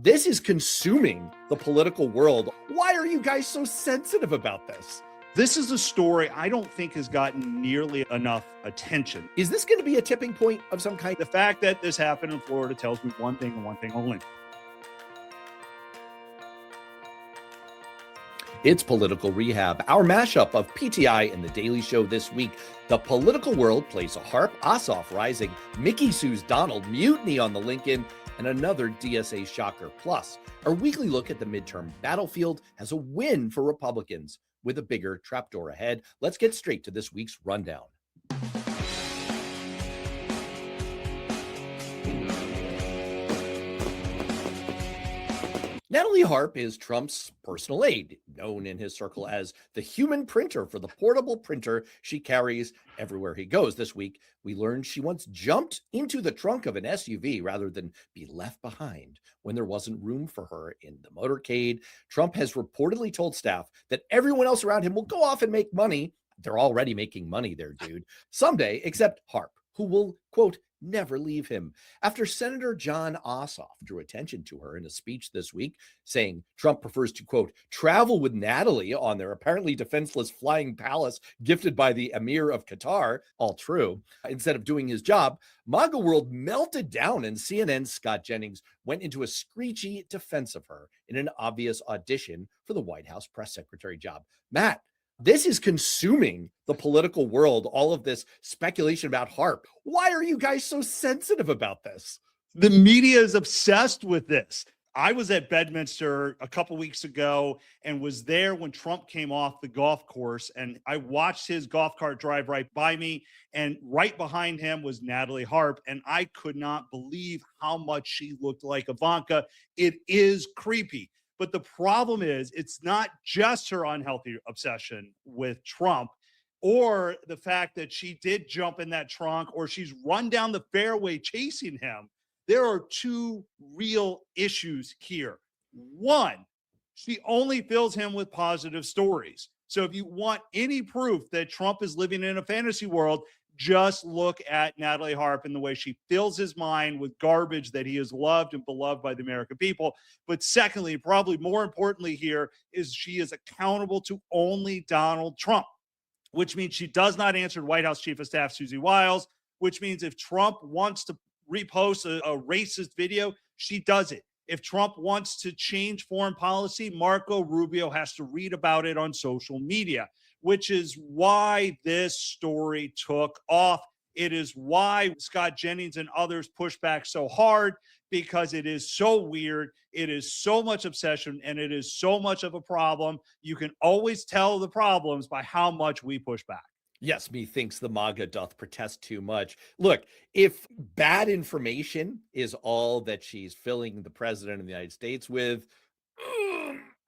This is consuming the political world. Why are you guys so sensitive about this? This is a story I don't think has gotten nearly enough attention. Is this going to be a tipping point of some kind? The fact that this happened in Florida tells me one thing and one thing only. It's Political Rehab, our mashup of PTI and The Daily Show this week. The political world plays a harp, Ossoff rising, Mickey sues Donald, mutiny on the Lincoln, and another DSA shocker. Plus, our weekly look at the midterm battlefield has a win for Republicans with a bigger trapdoor ahead. Let's get straight to this week's rundown. Natalie Harp is Trump's personal aide, known in his circle as the human printer for the portable printer she carries everywhere he goes. This week, we learned she once jumped into the trunk of an SUV rather than be left behind when there wasn't room for her in the motorcade. Trump has reportedly told staff that everyone else around him will go off and make money. They're already making money there, dude. Someday, except Harp, who will, quote, never leave him. After Senator John Ossoff drew attention to her in a speech this week, saying Trump prefers to, quote, travel with Natalie on their apparently defenseless flying palace gifted by the Emir of Qatar, all true, instead of doing his job, MAGA world melted down and CNN's Scott Jennings went into a screechy defense of her in an obvious audition for the White House press secretary job. Matt, this is consuming the political world, all of this speculation about Harp. Why are you guys so sensitive about this? The media is obsessed with this. I was at Bedminster a couple weeks ago and was there when Trump came off the golf course, and I watched his golf cart drive right by me, and right behind him was Natalie Harp, and I could not believe how much she looked like Ivanka. It is creepy. But the problem is, it's not just her unhealthy obsession with Trump or the fact that she did jump in that trunk or she's run down the fairway chasing him. There are two real issues here. One, she only fills him with positive stories. So if you want any proof that Trump is living in a fantasy world, just look at Natalie Harp and the way she fills his mind with garbage that he is loved and beloved by the American people. But secondly, probably more importantly here, is she is accountable to only Donald Trump, which means she does not answer White House Chief of Staff Susie Wiles, which means if Trump wants to repost a racist video, she does it. If Trump wants to change foreign policy, Marco Rubio has to read about it on social media, which is why this story took off. It is why Scott Jennings and others push back so hard, because it is so weird. It is so much obsession, and it is so much of a problem. You can always tell the problems by how much we push back. Yes, methinks the MAGA doth protest too much. Look, if bad information is all that she's filling the president of the United States with,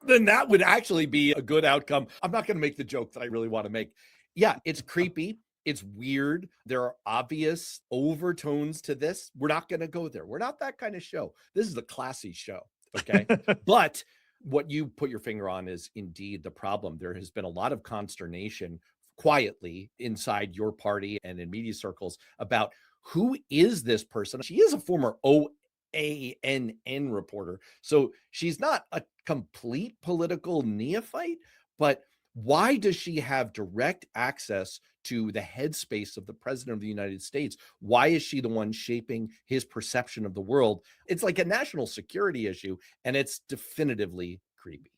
then that would actually be a good outcome. I'm not going to make the joke that I really want to make. Yeah, it's creepy. It's weird. There are obvious overtones to this. We're not going to go there. We're not that kind of show. This is a classy show. Okay. But what you put your finger on is indeed the problem. There has been a lot of consternation quietly inside your party and in media circles about who is this person. She is a former OANN reporter, so she's not a complete political neophyte, but why does she have direct access to the headspace of the president of the United States? Why is she the one shaping his perception of the world? It's like a national security issue, and it's definitively creepy.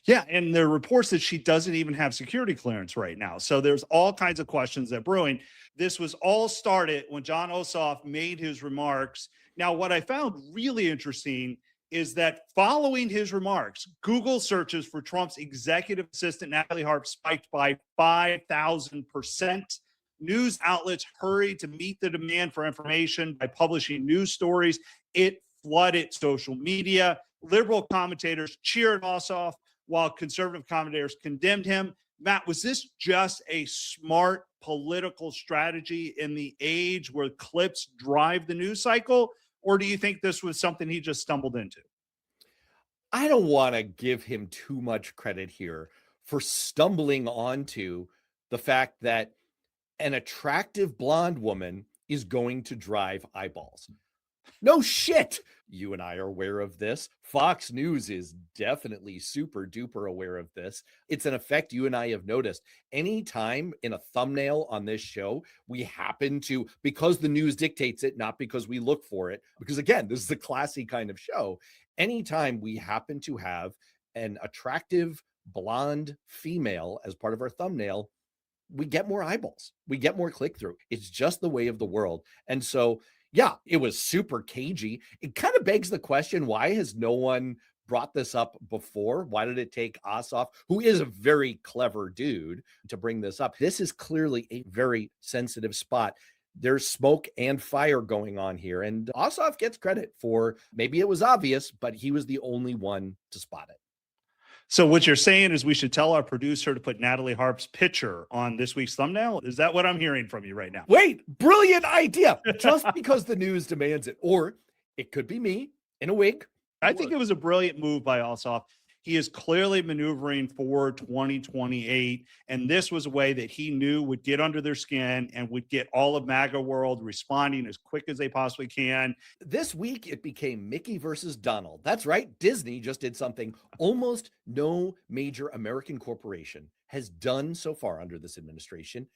Yeah, and there are reports that she doesn't even have security clearance right now. So there's all kinds of questions that brewing. This was all started when John Ossoff made his remarks. Now, what I found really interesting is that following his remarks, Google searches for Trump's executive assistant, Natalie Harp, spiked by 5,000%. News outlets hurried to meet the demand for information by publishing news stories. It flooded social media. Liberal commentators cheered Ossoff, while conservative commentators condemned him. Matt, was this just a smart political strategy in the age where clips drive the news cycle? Or do you think this was something he just stumbled into? I don't want to give him too much credit here for stumbling onto the fact that an attractive blonde woman is going to drive eyeballs. No shit. You and I are aware of this. Fox News is definitely super duper aware of this. It's an effect you and I have noticed. Anytime in a thumbnail on this show, we happen to, because the news dictates it, not because we look for it, because again, this is a classy kind of show. Anytime we happen to have an attractive blonde female as part of our thumbnail, we get more eyeballs, we get more click through. It's just the way of the world. And so, yeah, it was super cagey. It kind of begs the question, why has no one brought this up before? Why did it take Ossoff, who is a very clever dude, to bring this up? This is clearly a very sensitive spot. There's smoke and fire going on here. And Ossoff gets credit for, maybe it was obvious, but he was the only one to spot it. So what you're saying is we should tell our producer to put Natalie Harp's picture on this week's thumbnail? Is that what I'm hearing from you right now? Wait, brilliant idea. Just because the news demands it. Or it could be me in a wig. I think it was a brilliant move by Ossoff. He is clearly maneuvering for 2028. And this was a way that he knew would get under their skin and would get all of MAGA world responding as quick as they possibly can. This week, it became Mickey versus Donald. That's right. Disney just did something almost no major American corporation has done so far under this administration.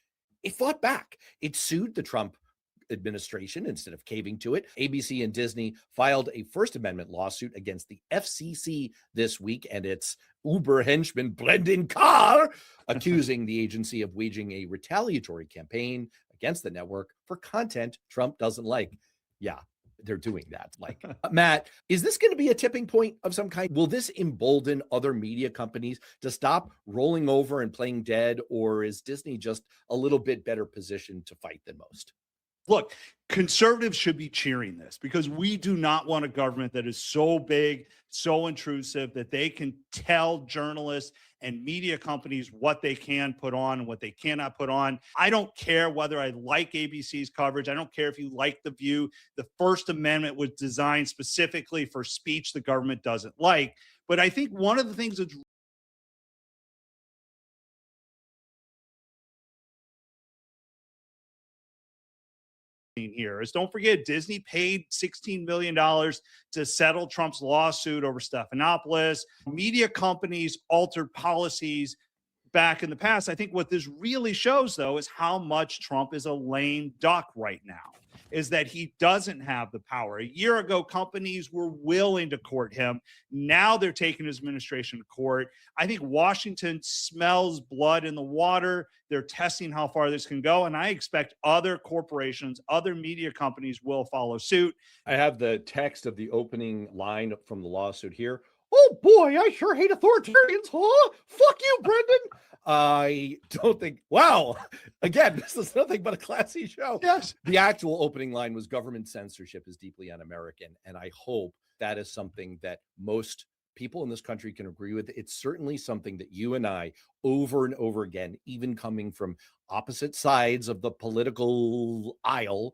It fought back. It sued the Trump administration instead of caving to it. ABC and Disney filed a First Amendment lawsuit against the FCC this week and its Uber henchman Brendan Carr, accusing the agency of waging a retaliatory campaign against the network for content Trump doesn't like. Yeah, they're doing that. Like, Matt, is this going to be a tipping point of some kind? Will this embolden other media companies to stop rolling over and playing dead? Or is Disney just a little bit better positioned to fight than most? Look, conservatives should be cheering this because we do not want a government that is so big, so intrusive that they can tell journalists and media companies what they can put on and what they cannot put on. I don't care whether I like ABC's coverage. I don't care if you like The View. The First Amendment was designed specifically for speech the government doesn't like. But I think one of the things that's here is, don't forget, Disney paid $16 million to settle Trump's lawsuit over Stephanopoulos. Media companies altered policies back in the past. I think what this really shows, though, is how much Trump is a lame duck right now, is that he doesn't have the power. A year ago, companies were willing to court him. Now they're taking his administration to court. I think Washington smells blood in the water. They're testing how far this can go. And I expect other corporations, other media companies will follow suit. I have the text of the opening line from the lawsuit here. Oh boy, I sure hate authoritarians, huh? Fuck you, Brendan. I don't think, wow. Again, this is nothing but a classy show. Yes. The actual opening line was government censorship is deeply un-American. And I hope that is something that most people in this country can agree with. It's certainly something that you and I, over and over again, even coming from opposite sides of the political aisle,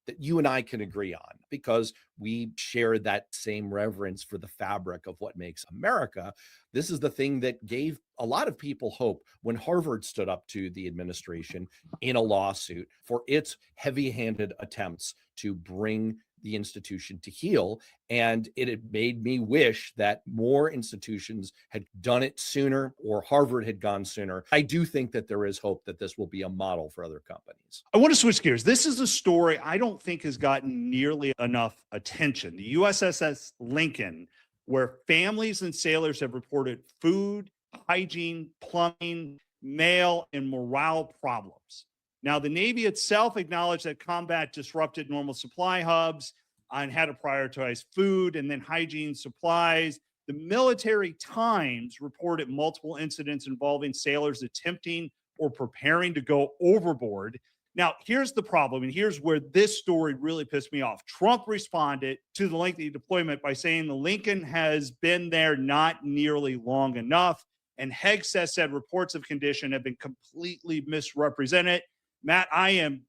that you and I can agree on because we share that same reverence for the fabric of what makes America. This is the thing that gave a lot of people hope when Harvard stood up to the administration in a lawsuit for its heavy-handed attempts to bring the institution to heel. And it had made me wish that more institutions had done it sooner or Harvard had gone sooner. I do think that there is hope that this will be a model for other companies. I want to switch gears. This is a story I don't think has gotten nearly enough attention. The USS Lincoln, where families and sailors have reported food, hygiene, plumbing, mail, and morale problems. Now, the Navy itself acknowledged that combat disrupted normal supply hubs and had to prioritize food and then hygiene supplies. The Military Times reported multiple incidents involving sailors attempting or preparing to go overboard. Now, here's the problem, and here's where this story really pissed me off. Trump responded to the lengthy deployment by saying the Lincoln has been there not nearly long enough, and Hegseth said reports of condition have been completely misrepresented. Matt, I am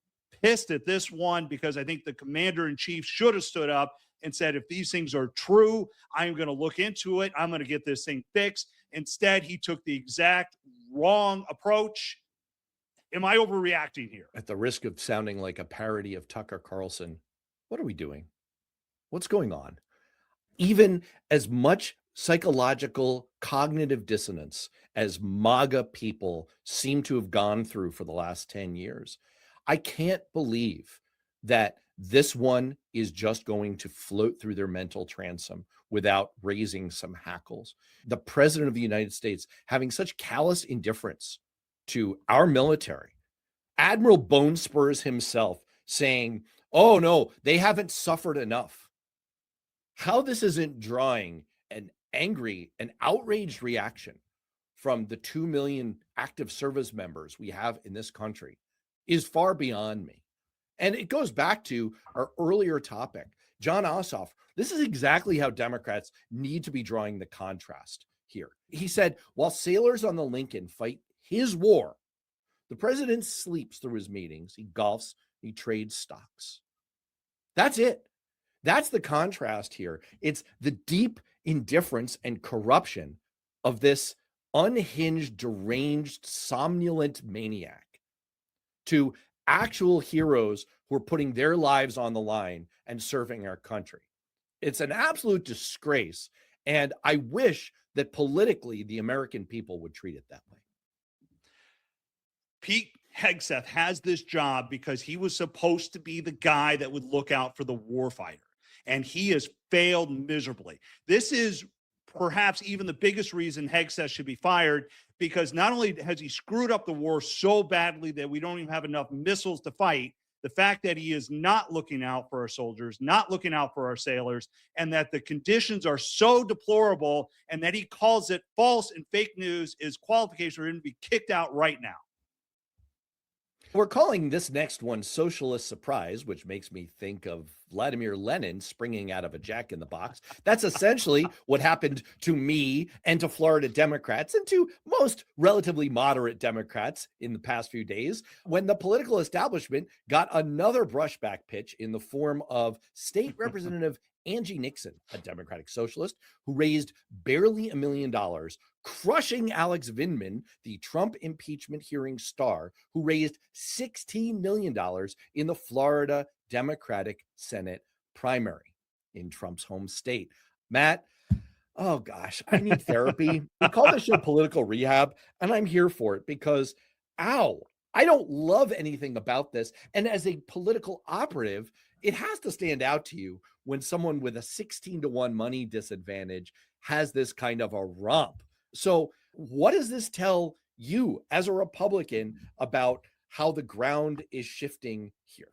pissed at this one because I think the commander-in-chief should have stood up and said, if these things are true, I'm going to look into it. I'm going to get this thing fixed. Instead, he took the exact wrong approach. Am I overreacting here? At the risk of sounding like a parody of Tucker Carlson, what are we doing? What's going on? Even as much psychological cognitive dissonance as MAGA people seem to have gone through for the last 10 years, I can't believe that this one is just going to float through their mental transom without raising some hackles. The president of the United States having such callous indifference to our military, Admiral Bone Spurs himself saying, oh no, they haven't suffered enough. How this isn't drawing an angry and outraged reaction from the 2 million active service members we have in this country is far beyond me. And it goes back to our earlier topic. John Ossoff, this is exactly how Democrats need to be drawing the contrast here. He said, while sailors on the Lincoln fight his war, the president sleeps through his meetings, he golfs, he trades stocks. That's it. That's the contrast here. It's the deep indifference and corruption of this unhinged, deranged, somnolent maniac to actual heroes who are putting their lives on the line and serving our country. It's an absolute disgrace. And I wish that politically the American people would treat it that way. Pete Hegseth has this job because he was supposed to be the guy that would look out for the warfighter, and he has failed miserably. This is perhaps even the biggest reason Hegseth should be fired, because not only has he screwed up the war so badly that we don't even have enough missiles to fight, the fact that he is not looking out for our soldiers, not looking out for our sailors, and that the conditions are so deplorable, and that he calls it false and fake news is qualification for him to be kicked out right now. We're calling this next one Socialist Surprise, which makes me think of Vladimir Lenin springing out of a Jack in the Box. That's essentially what happened to me and to Florida Democrats and to most relatively moderate Democrats in the past few days when the political establishment got another brushback pitch in the form of State Representative Angie Nixon, a Democratic socialist who raised barely $1 million, crushing Alex Vindman, the Trump impeachment hearing star, who raised $16 million in the Florida Democratic Senate primary in Trump's home state. Matt, oh gosh, I need therapy. We call this show political rehab, and I'm here for it because, ow, I don't love anything about this. And as a political operative, it has to stand out to you when someone with a 16-1 money disadvantage has this kind of a romp. So what does this tell you as a Republican about how the ground is shifting here?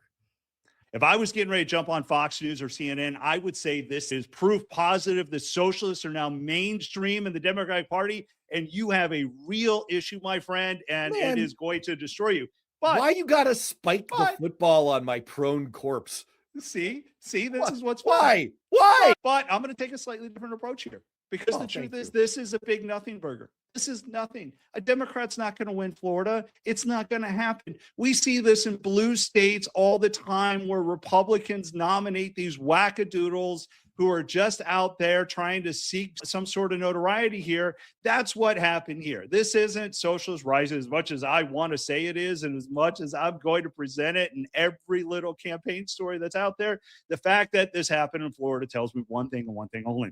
If I was getting ready to jump on Fox News or CNN, I would say this is proof positive that socialists are now mainstream in the Democratic Party, and you have a real issue, my friend, and it is going to destroy you. But why you got to spike the football on my prone corpse? See, this is what's why? But I'm going to take a slightly different approach here, because the truth is, this is a big nothing burger. This is nothing. A Democrat's not going to win Florida. It's not going to happen. We see this in blue states all the time where Republicans nominate these wackadoodles who are just out there trying to seek some sort of notoriety here. That's what happened here. This isn't socialist rising as much as I want to say it is, and as much as I'm going to present it in every little campaign story that's out there. The fact that this happened in Florida tells me one thing and one thing only.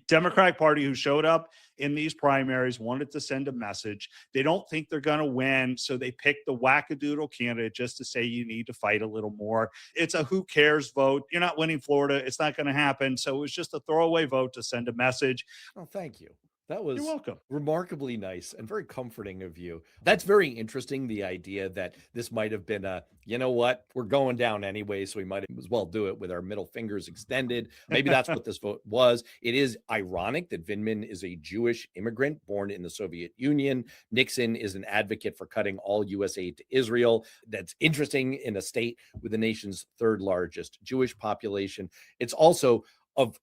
Democratic Party who showed up in these primaries wanted to send a message. They don't think they're going to win, so they picked the wackadoodle candidate just to say you need to fight a little more. It's a who cares vote. You're not winning Florida. It's not going to happen. So it was just a throwaway vote to send a message. Oh, thank you. That was You're welcome. Remarkably nice and very comforting of you. That's very interesting, the idea that this might have been a, you know what, we're going down anyway, so we might as well do it with our middle fingers extended. Maybe that's what this vote was. It is ironic that Vindman is a Jewish immigrant born in the Soviet Union. Nixon is an advocate for cutting all U.S. aid to Israel. That's interesting in a state with the nation's third largest Jewish population. It's also of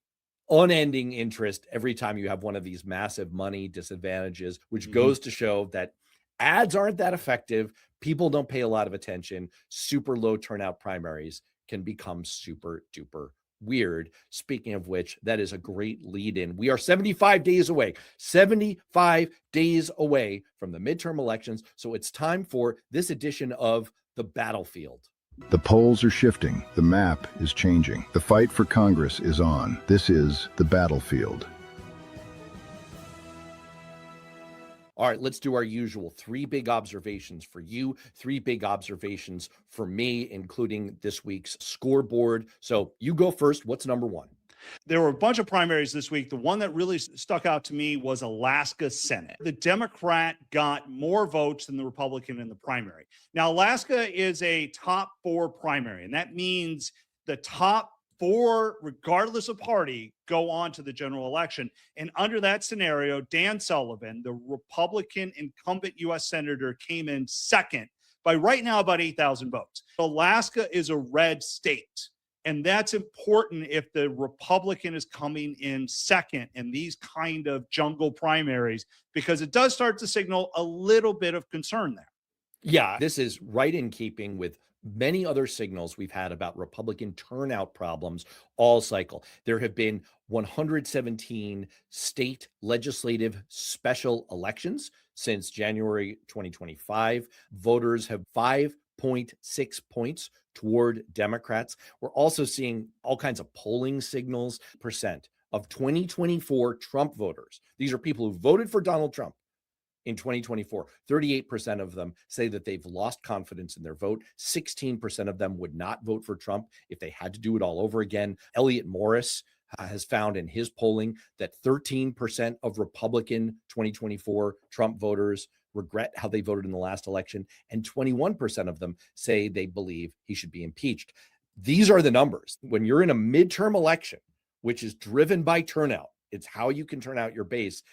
unending interest every time you have one of these massive money disadvantages, which goes to show that ads aren't that effective. People don't pay a lot of attention. Super low turnout primaries can become super duper weird. Speaking of which, that is a great lead in. We are 75 days away from the midterm elections. So it's time for this edition of The Battlefield. The polls are shifting. The map is changing. The fight for Congress is on. This is the battlefield. All right, let's do our usual 3 big observations for you, 3 big observations for me, including this week's scoreboard. So you go first. What's number 1? There were a bunch of primaries this week. The one that really stuck out to me was Alaska Senate. The Democrat got more votes than the Republican in the primary. Now, Alaska is a top 4 primary, and that means the top 4, regardless of party, go on to the general election. And under that scenario, Dan Sullivan, the Republican incumbent U.S. Senator, came in second by right now about 8,000 votes. Alaska is a red state. And that's important if the Republican is coming in second in these kind of jungle primaries, because it does start to signal a little bit of concern there. Yeah, this is right in keeping with many other signals we've had about Republican turnout problems all cycle. There have been 117 state legislative special elections since January 2025. Voters have 5.6 points toward Democrats. We're also seeing all kinds of polling signals. Percent of 2024 Trump voters, these are people who voted for Donald Trump in 2024, 38% of them say that they've lost confidence in their vote. 16% of them would not vote for Trump if they had to do it all over again. Elliot Morris has found in his polling that 13% of Republican 2024 Trump voters regret how they voted in the last election, and 21% of them say they believe he should be impeached. These are the numbers. When you're in a midterm election, which is driven by turnout, it's how you can turn out your base.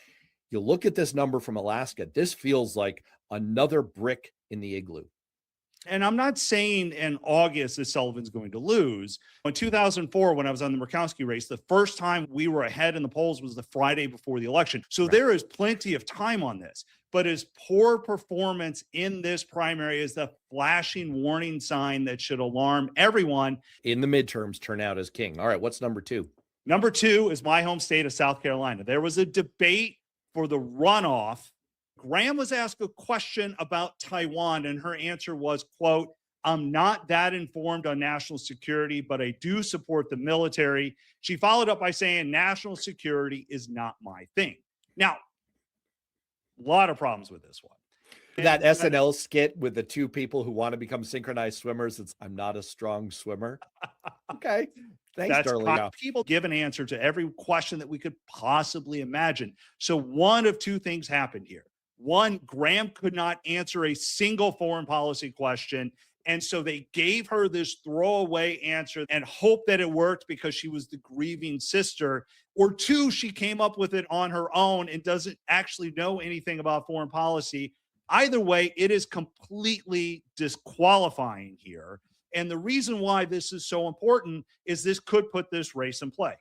You look at this number from Alaska, this feels like another brick in the igloo. And I'm not saying in August that Sullivan's going to lose. In 2004, when I was on the Murkowski race, the first time we were ahead in the polls was the Friday before the election. So There is plenty of time on this. But his poor performance in this primary is the flashing warning sign that should alarm everyone. In the midterms, turnout is king. All right, what's number 2? Number 2 is my home state of South Carolina. There was a debate for the runoff. Graham was asked a question about Taiwan, and her answer was, quote, "I'm not that informed on national security, but I do support the military." She followed up by saying, "National security is not my thing." Now, a lot of problems with this one. That SNL skit with the 2 people who want to become synchronized swimmers, it's "I'm not a strong swimmer." Okay. Thanks, Darlene. People give an answer to every question that we could possibly imagine. So one of 2 things happened here. One, Graham could not answer a single foreign policy question. And so they gave her this throwaway answer and hoped that it worked because she was the grieving sister. Or 2, she came up with it on her own and doesn't actually know anything about foreign policy. Either way, it is completely disqualifying here. And the reason why this is so important is this could put this race in play.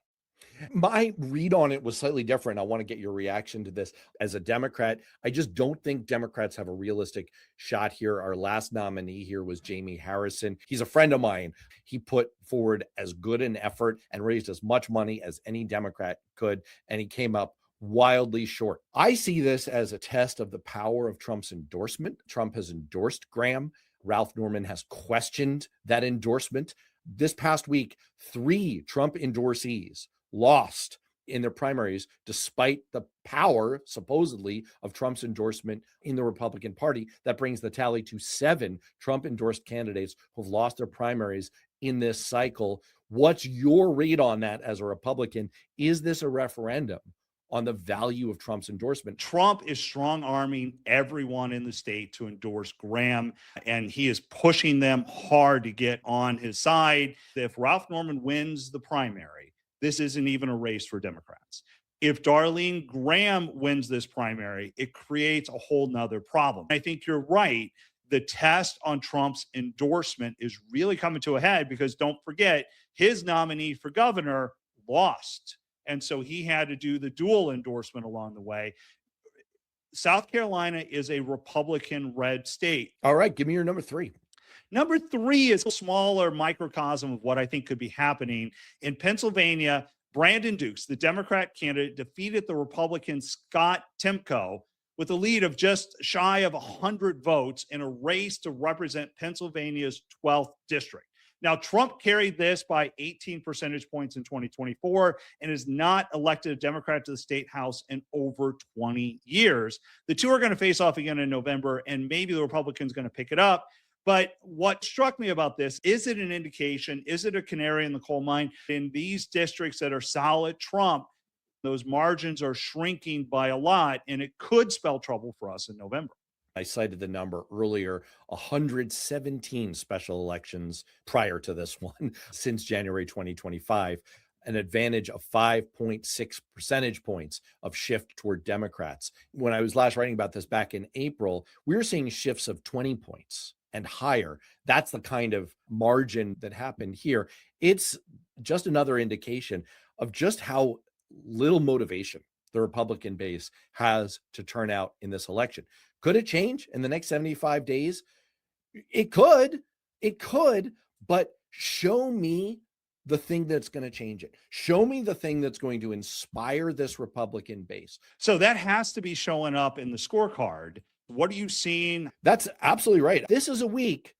My read on it was slightly different. I want to get your reaction to this. As a Democrat, I just don't think Democrats have a realistic shot here. Our last nominee here was Jamie Harrison. He's a friend of mine. He put forward as good an effort and raised as much money as any Democrat could, and he came up wildly short. I see this as a test of the power of Trump's endorsement. Trump has endorsed Graham. Ralph Norman has questioned that endorsement. This past week, 3 Trump endorsees lost in their primaries, despite the power, supposedly, of Trump's endorsement in the Republican Party. That brings the tally to 7 Trump-endorsed candidates who've lost their primaries in this cycle. What's your read on that as a Republican? Is this a referendum on the value of Trump's endorsement? Trump is strong-arming everyone in the state to endorse Graham, and he is pushing them hard to get on his side. If Ralph Norman wins the primary, this isn't even a race for Democrats. If Darlene Graham wins this primary, it creates a whole nother problem. I think you're right. The test on Trump's endorsement is really coming to a head because don't forget, his nominee for governor lost. And so he had to do the dual endorsement along the way. South Carolina is a Republican red state. All right, give me your number 3. Number 3 is a smaller microcosm of what I think could be happening. In Pennsylvania, Brandon Dukes, the Democrat candidate, defeated the Republican Scott Timko with a lead of just shy of 100 votes in a race to represent Pennsylvania's 12th district. Now, Trump carried this by 18 percentage points in 2024 and is not elected a Democrat to the state house in over 20 years. The two are going to face off again in November, and maybe the Republicans going to pick it up. But what struck me about this, is it an indication? Is it a canary in the coal mine? In these districts that are solid Trump, those margins are shrinking by a lot, and it could spell trouble for us in November. I cited the number earlier, 117 special elections prior to this one since January 2025, an advantage of 5.6 percentage points of shift toward Democrats. When I was last writing about this back in April, we were seeing shifts of 20 points and higher. That's the kind of margin that happened here. It's just another indication of just how little motivation the Republican base has to turn out in this election. Could it change in the next 75 days? It could, but show me the thing that's going to change it. Show me the thing that's going to inspire this Republican base. So that has to be showing up in the scorecard. What are you seeing? That's absolutely right. This is a week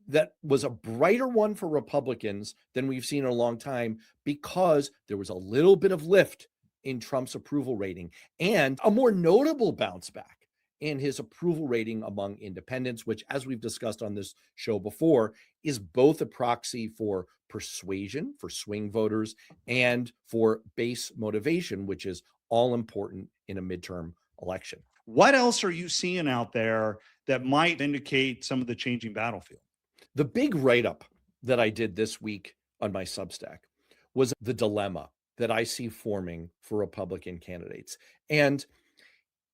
that was a brighter one for Republicans than we've seen in a long time because there was a little bit of lift in Trump's approval rating and a more notable bounce back in his approval rating among independents, which, as we've discussed on this show before, is both a proxy for persuasion for swing voters and for base motivation, which is all important in a midterm election. What else are you seeing out there that might indicate some of the changing battlefield? The big write-up that I did this week on my Substack was the dilemma that I see forming for Republican candidates. And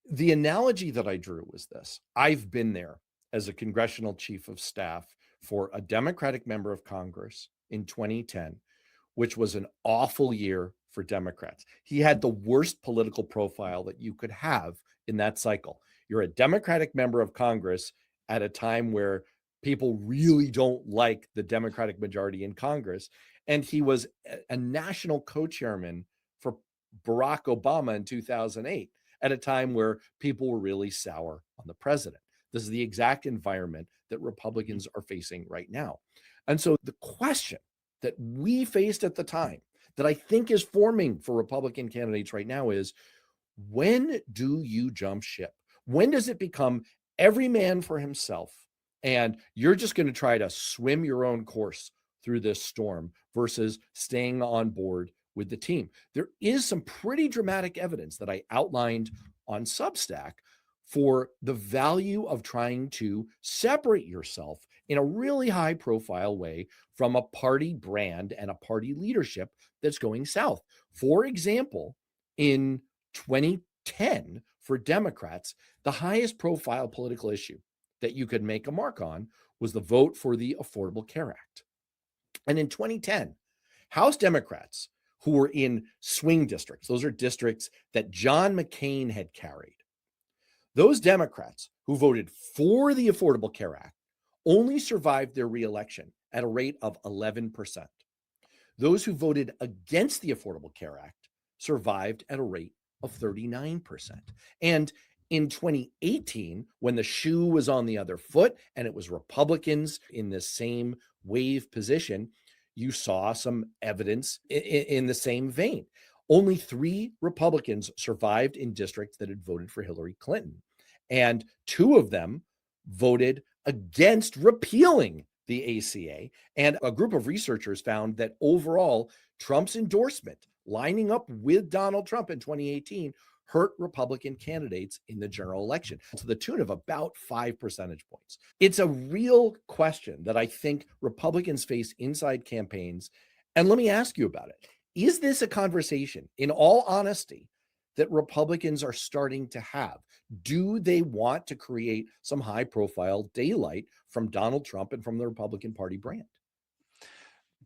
the analogy that I drew was this. I've been there as a congressional chief of staff for a Democratic member of Congress in 2010, which was an awful year for Democrats. He had the worst political profile that you could have in that cycle. You're a Democratic member of Congress at a time where people really don't like the Democratic majority in Congress. And he was a national co-chairman for Barack Obama in 2008 at a time where people were really sour on the president. This is the exact environment that Republicans are facing right now. And so the question that we faced at the time that I think is forming for Republican candidates right now is, when do you jump ship? When does it become every man for himself and you're just going to try to swim your own course through this storm versus staying on board with the team? There is some pretty dramatic evidence that I outlined on Substack for the value of trying to separate yourself in a really high profile way from a party brand and a party leadership that's going south. For example, in 2010 for Democrats, the highest profile political issue that you could make a mark on was the vote for the Affordable Care Act. And in 2010, House Democrats who were in swing districts, those are districts that John McCain had carried, those Democrats who voted for the Affordable Care Act only survived their reelection at a rate of 11%. Those who voted against the Affordable Care Act survived at a rate of 39%. And in 2018, when the shoe was on the other foot and it was Republicans in the same wave position, you saw some evidence in the same vein. Only 3 Republicans survived in districts that had voted for Hillary Clinton, and 2 of them voted against repealing the ACA. And a group of researchers found that overall, Trump's endorsement, lining up with Donald Trump in 2018, hurt Republican candidates in the general election to the tune of about 5 percentage points. It's a real question that I think Republicans face inside campaigns. And let me ask you about it. Is this a conversation, in all honesty, that Republicans are starting to have? Do they want to create some high-profile daylight from Donald Trump and from the Republican Party brand?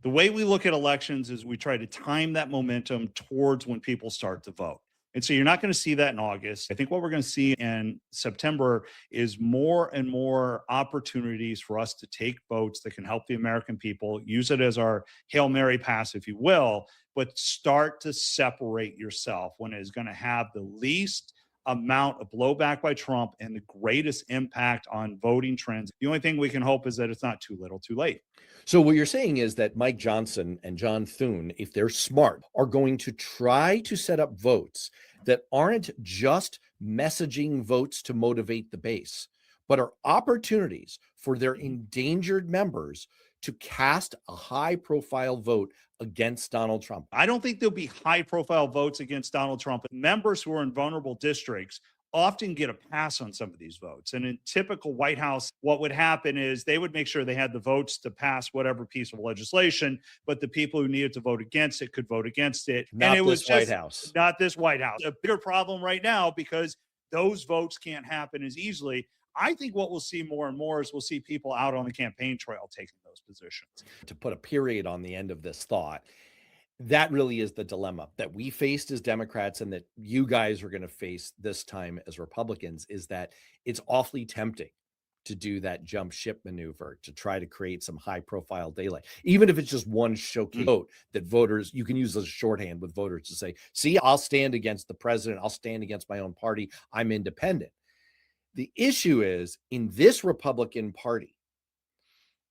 The way we look at elections is we try to time that momentum towards when people start to vote. And so you're not going to see that in August. I think what we're going to see in September is more and more opportunities for us to take votes that can help the American people, use it as our Hail Mary pass, if you will, but start to separate yourself when it is going to have the least amount of blowback by Trump and the greatest impact on voting trends. The only thing we can hope is that it's not too little too late. So what you're saying is that Mike Johnson and John Thune, if they're smart, are going to try to set up votes that aren't just messaging votes to motivate the base, but are opportunities for their endangered members to cast a high-profile vote against Donald Trump. I don't think there'll be high-profile votes against Donald Trump. Members who are in vulnerable districts often get a pass on some of these votes. And in typical White House, what would happen is they would make sure they had the votes to pass whatever piece of legislation, but the people who needed to vote against it could vote against it. Not and it this was just White House. Not this White House. A bigger problem right now because those votes can't happen as easily. I think what we'll see more and more is we'll see people out on the campaign trail taking those positions. To put a period on the end of this thought, that really is the dilemma that we faced as Democrats and that you guys are going to face this time as Republicans, is that it's awfully tempting to do that jump ship maneuver to try to create some high profile daylight, even if it's just one showcase vote that voters, you can use as a shorthand with voters to say, see, I'll stand against the president. I'll stand against my own party. I'm independent. The issue is in this Republican Party,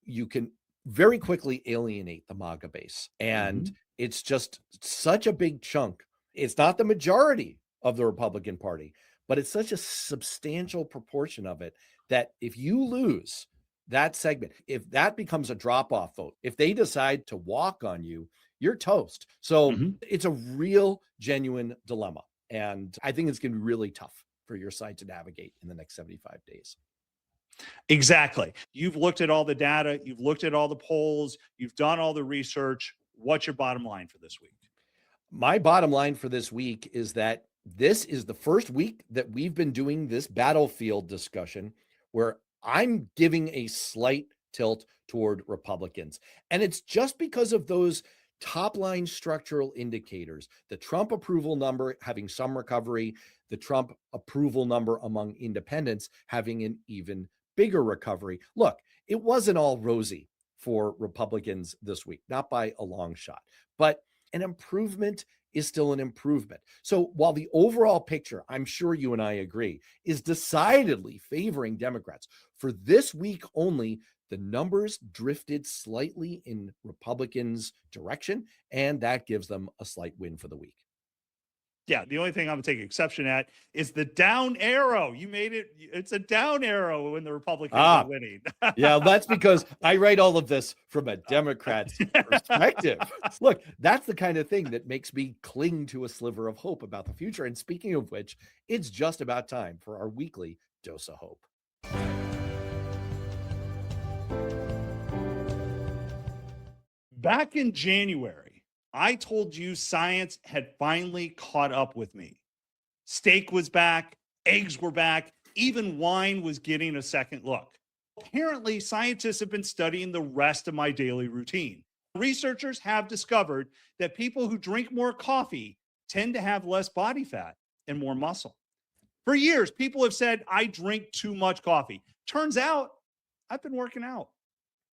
you can very quickly alienate the MAGA base. And it's just such a big chunk. It's not the majority of the Republican Party, but it's such a substantial proportion of it that if you lose that segment, if that becomes a drop-off vote, if they decide to walk on you, you're toast. So it's a real, genuine dilemma. And I think it's going to be really tough for your side to navigate in the next 75 days. Exactly. You've looked at all the data. You've looked at all the polls. You've done all the research. What's your bottom line for this week? My bottom line for this week is that this is the first week that we've been doing this battlefield discussion where I'm giving a slight tilt toward Republicans. And it's just because of those top line structural indicators, the Trump approval number having some recovery, the Trump approval number among independents having an even bigger recovery. Look, it wasn't all rosy for Republicans this week, not by a long shot, but an improvement is still an improvement. So while the overall picture, I'm sure you and I agree, is decidedly favoring Democrats, for this week only, the numbers drifted slightly in Republicans' direction, and that gives them a slight win for the week. Yeah, the only thing I'm going to take exception at is the down arrow. You made it. It's a down arrow when the Republicans are winning. Yeah, that's because I write all of this from a Democrat's perspective. Look, that's the kind of thing that makes me cling to a sliver of hope about the future. And speaking of which, it's just about time for our weekly dose of hope. Back in January, I told you science had finally caught up with me. Steak was back, eggs were back, even wine was getting a second look. Apparently, scientists have been studying the rest of my daily routine. Researchers have discovered that people who drink more coffee tend to have less body fat and more muscle. For years, people have said, I drink too much coffee. Turns out, I've been working out.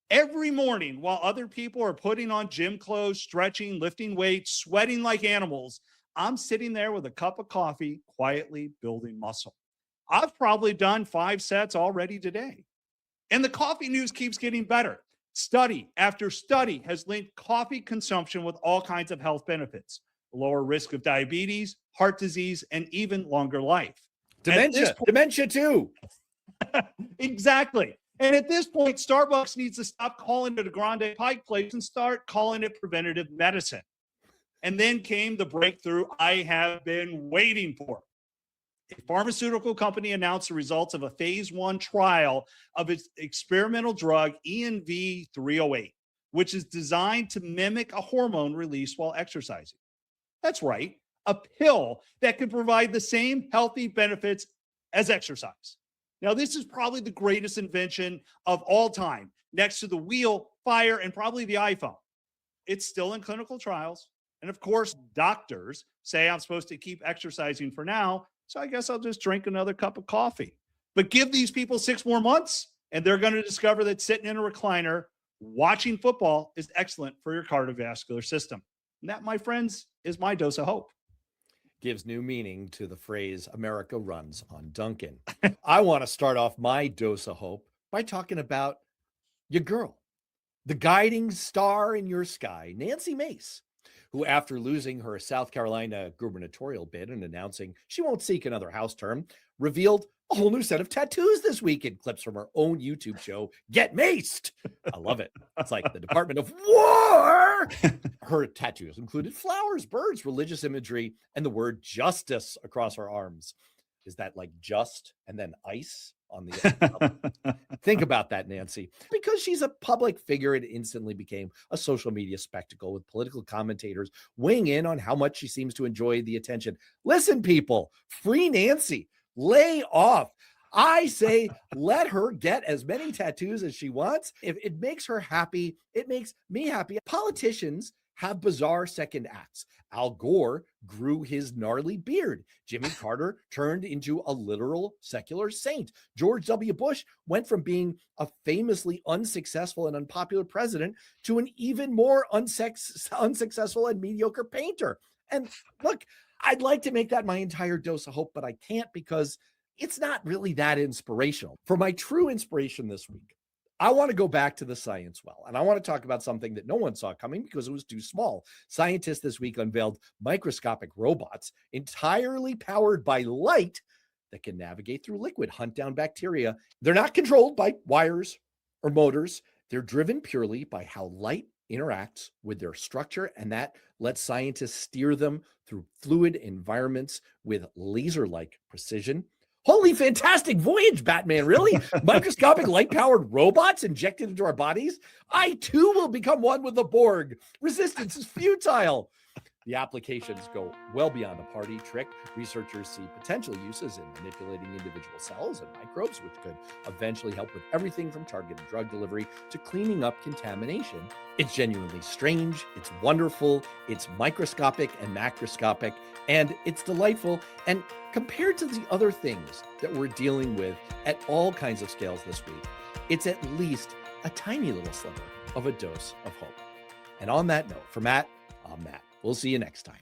Every morning, while other people are putting on gym clothes, stretching, lifting weights, sweating like animals, I'm sitting there with a cup of coffee, quietly building muscle. I've probably done 5 sets already today. And the coffee news keeps getting better. Study after study has linked coffee consumption with all kinds of health benefits, lower risk of diabetes, heart disease, and even longer life. Dementia too. Exactly. And at this point, Starbucks needs to stop calling it a Grande Pike place and start calling it preventative medicine. And then came the breakthrough I have been waiting for. A pharmaceutical company announced the results of a phase 1 trial of its experimental drug ENV308, which is designed to mimic a hormone released while exercising. That's right, a pill that can provide the same healthy benefits as exercise. Now, this is probably the greatest invention of all time, next to the wheel, fire, and probably the iPhone. It's still in clinical trials. And of course, doctors say I'm supposed to keep exercising for now, so I guess I'll just drink another cup of coffee. But give these people 6 more months, and they're going to discover that sitting in a recliner, watching football is excellent for your cardiovascular system. And that, my friends, is my dose of hope. gives new meaning to the phrase America runs on Duncan. I want to start off my dose of hope by talking about your girl, the guiding star in your sky, Nancy Mace, who, after losing her South Carolina gubernatorial bid and announcing she won't seek another House term, revealed a whole new set of tattoos this week in clips from her own YouTube show, Get Maced. I love it. It's like the Department of War. Her tattoos included flowers, birds, religious imagery, and the word justice across her arms. Is that like just and then ice on the Think about that, Nancy. Because she's a public figure, it instantly became a social media spectacle with political commentators weighing in on how much she seems to enjoy the attention. Listen, people, free Nancy, lay off. I say let her get as many tattoos as she wants. If it makes her happy, it makes me happy. Politicians have bizarre second acts. Al Gore grew his gnarly beard. Jimmy Carter turned into a literal secular saint. George W. Bush went from being a famously unsuccessful and unpopular president to an even more unsuccessful and mediocre painter. And look, I'd like to make that my entire dose of hope, but I can't because it's not really that inspirational. For my true inspiration this week, I want to go back to the science well, and I want to talk about something that no one saw coming because it was too small. Scientists this week unveiled microscopic robots entirely powered by light that can navigate through liquid, hunt down bacteria. They're not controlled by wires or motors. They're driven purely by how light interacts with their structure, and that lets scientists steer them through fluid environments with laser-like precision. Holy fantastic voyage, Batman. Really? Microscopic light-powered robots injected into our bodies? I too will become one with the Borg. Resistance is futile. The applications go well beyond a party trick. Researchers see potential uses in manipulating individual cells and microbes, which could eventually help with everything from targeted drug delivery to cleaning up contamination. It's genuinely strange. It's wonderful. It's microscopic and macroscopic, and it's delightful. And compared to the other things that we're dealing with at all kinds of scales this week, it's at least a tiny little sliver of a dose of hope. And on that note, for Matt, I'm Matt. We'll see you next time.